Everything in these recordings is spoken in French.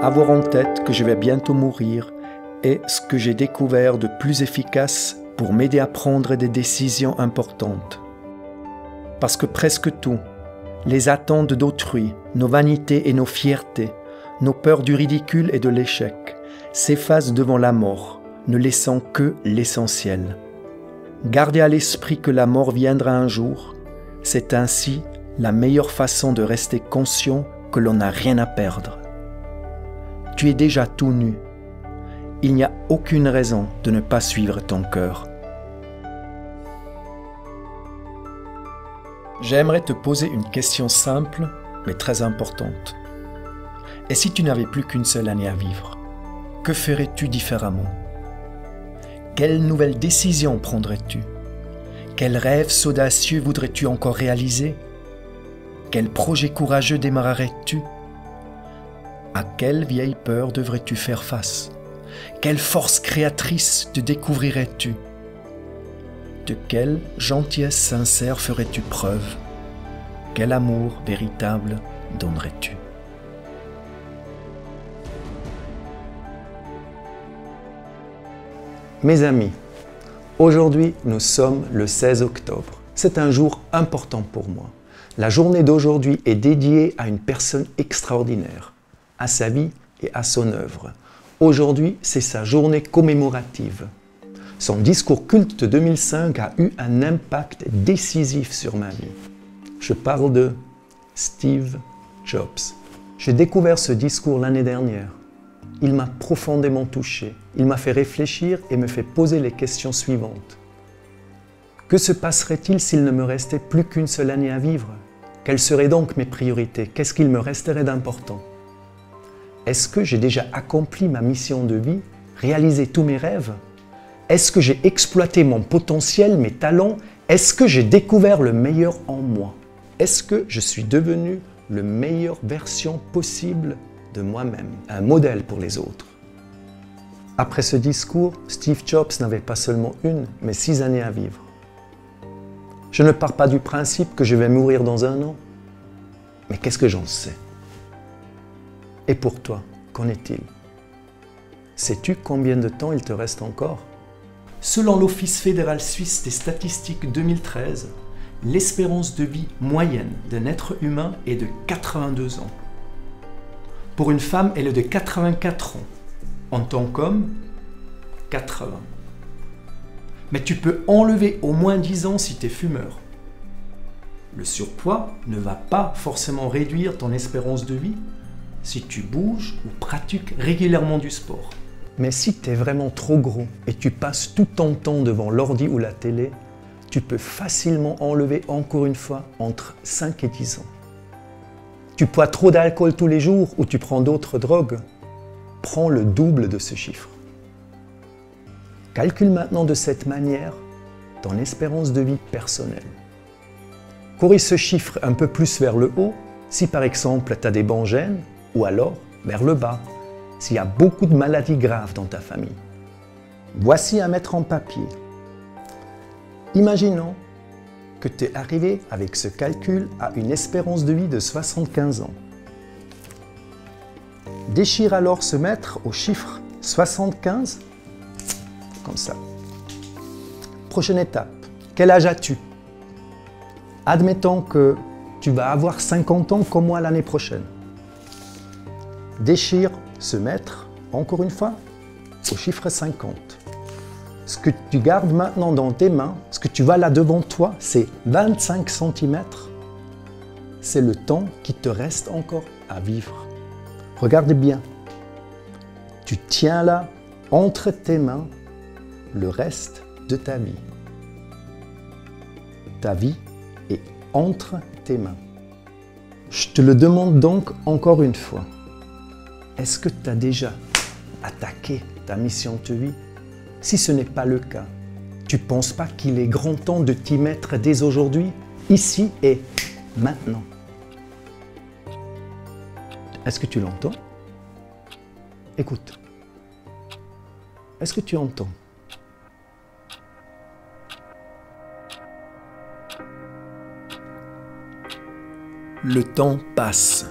avoir en tête que je vais bientôt mourir est ce que j'ai découvert de plus efficace pour m'aider à prendre des décisions importantes. Parce que presque tout, les attentes d'autrui, nos vanités et nos fiertés, nos peurs du ridicule et de l'échec, s'effacent devant la mort, ne laissant que l'essentiel. Gardez à l'esprit que la mort viendra un jour, c'est ainsi la meilleure façon de rester conscient que l'on n'a rien à perdre. Tu es déjà tout nu. Il n'y a aucune raison de ne pas suivre ton cœur. J'aimerais te poser une question simple, mais très importante. Et si tu n'avais plus qu'une seule année à vivre, que ferais-tu différemment? Quelle nouvelle décision prendrais-tu? Quels rêves audacieux voudrais-tu encore réaliser? Quel projet courageux démarrerais-tu? À quelle vieille peur devrais-tu faire face? Quelle force créatrice te découvrirais-tu? De quelle gentillesse sincère ferais-tu preuve? Quel amour véritable donnerais-tu? Mes amis, aujourd'hui nous sommes le 16 octobre. C'est un jour important pour moi. La journée d'aujourd'hui est dédiée à une personne extraordinaire, à sa vie et à son œuvre. Aujourd'hui, c'est sa journée commémorative. Son discours culte de 2005 a eu un impact décisif sur ma vie. Je parle de Steve Jobs. J'ai découvert ce discours l'année dernière. Il m'a profondément touché. Il m'a fait réfléchir et me fait poser les questions suivantes. Que se passerait-il s'il ne me restait plus qu'une seule année à vivre? Quelles seraient donc mes priorités? Qu'est-ce qu'il me resterait d'important? Est-ce que j'ai déjà accompli ma mission de vie, réalisé tous mes rêves? Est-ce que j'ai exploité mon potentiel, mes talents? Est-ce que j'ai découvert le meilleur en moi? Est-ce que je suis devenu la meilleure version possible de moi-même, un modèle pour les autres? Après ce discours, Steve Jobs n'avait pas seulement une, mais 6 années à vivre. Je ne pars pas du principe que je vais mourir dans 1 an, mais qu'est-ce que j'en sais? Et pour toi, qu'en est-il? Sais-tu combien de temps il te reste encore? Selon l'Office fédéral suisse des statistiques 2013, l'espérance de vie moyenne d'un être humain est de 82 ans. Pour une femme, elle est de 84 ans. En tant qu'homme, 80. Mais tu peux enlever au moins 10 ans si tu es fumeur. Le surpoids ne va pas forcément réduire ton espérance de vie si tu bouges ou pratiques régulièrement du sport. Mais si tu es vraiment trop gros et tu passes tout ton temps devant l'ordi ou la télé, tu peux facilement enlever encore une fois entre 5 et 10 ans. Tu bois trop d'alcool tous les jours ou tu prends d'autres drogues, prends le double de ce chiffre. Calcule maintenant de cette manière ton espérance de vie personnelle. Corrige ce chiffre un peu plus vers le haut si par exemple tu as des bons gènes ou alors vers le bas s'il y a beaucoup de maladies graves dans ta famille. Voici à mettre en papier. Imaginons que tu es arrivé avec ce calcul à une espérance de vie de 75 ans. Déchire alors ce mètre au chiffre 75, comme ça. Prochaine étape, quel âge as-tu? Admettons que tu vas avoir 50 ans comme moi l'année prochaine. Déchire ce mètre, encore une fois, au chiffre 50. Ce que tu gardes maintenant dans tes mains, ce que tu vois là devant toi, c'est 25 cm. C'est le temps qui te reste encore à vivre. Regarde bien. Tu tiens là, entre tes mains, le reste de ta vie. Ta vie est entre tes mains. Je te le demande donc encore une fois. Est-ce que tu as déjà attaqué ta mission de vie? Si ce n'est pas le cas, tu ne penses pas qu'il est grand temps de t'y mettre dès aujourd'hui, ici et maintenant? Est-ce que tu l'entends? Écoute. Est-ce que tu entends? Le temps passe.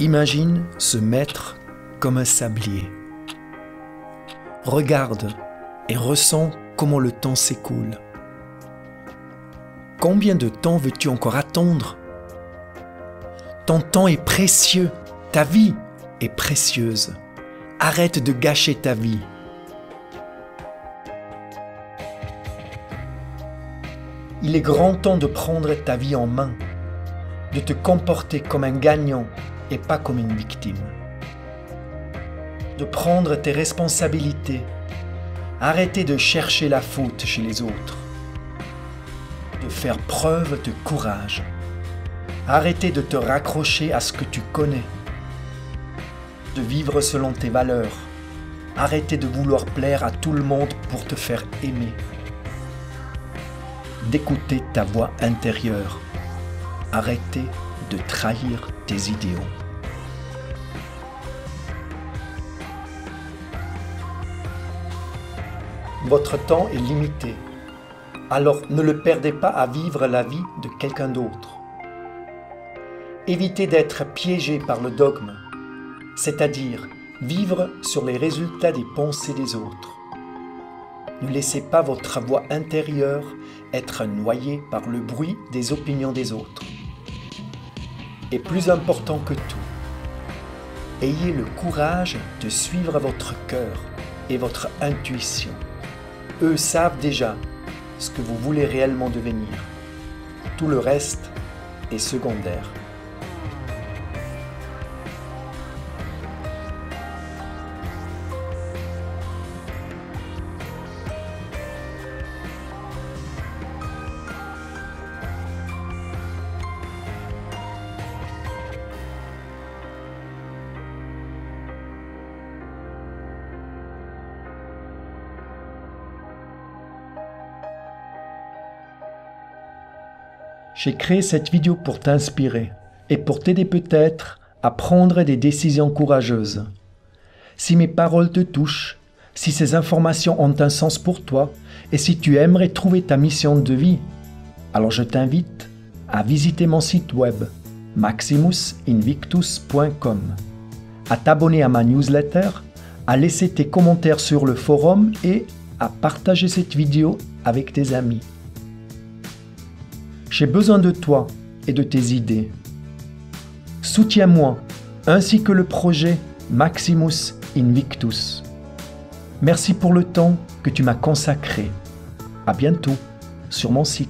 Imagine ce maître comme un sablier. Regarde et ressens comment le temps s'écoule. Combien de temps veux-tu encore attendre? Ton temps est précieux, ta vie est précieuse. Arrête de gâcher ta vie. Il est grand temps de prendre ta vie en main, de te comporter comme un gagnant et pas comme une victime. De prendre tes responsabilités, arrêter de chercher la faute chez les autres. De faire preuve de courage. Arrêter de te raccrocher à ce que tu connais. De vivre selon tes valeurs. Arrêter de vouloir plaire à tout le monde pour te faire aimer. D'écouter ta voix intérieure. Arrêter de trahir tes idéaux. Votre temps est limité, alors ne le perdez pas à vivre la vie de quelqu'un d'autre. Évitez d'être piégé par le dogme, c'est-à-dire vivre sur les résultats des pensées des autres. Ne laissez pas votre voix intérieure être noyée par le bruit des opinions des autres. Et plus important que tout, ayez le courage de suivre votre cœur et votre intuition. Eux savent déjà ce que vous voulez réellement devenir. Tout le reste est secondaire. J'ai créé cette vidéo pour t'inspirer et pour t'aider peut-être à prendre des décisions courageuses. Si mes paroles te touchent, si ces informations ont un sens pour toi et si tu aimerais trouver ta mission de vie, alors je t'invite à visiter mon site web maximusinvictus.com, à t'abonner à ma newsletter, à laisser tes commentaires sur le forum et à partager cette vidéo avec tes amis. J'ai besoin de toi et de tes idées. Soutiens-moi, ainsi que le projet Maximus Invictus. Merci pour le temps que tu m'as consacré. À bientôt sur mon site.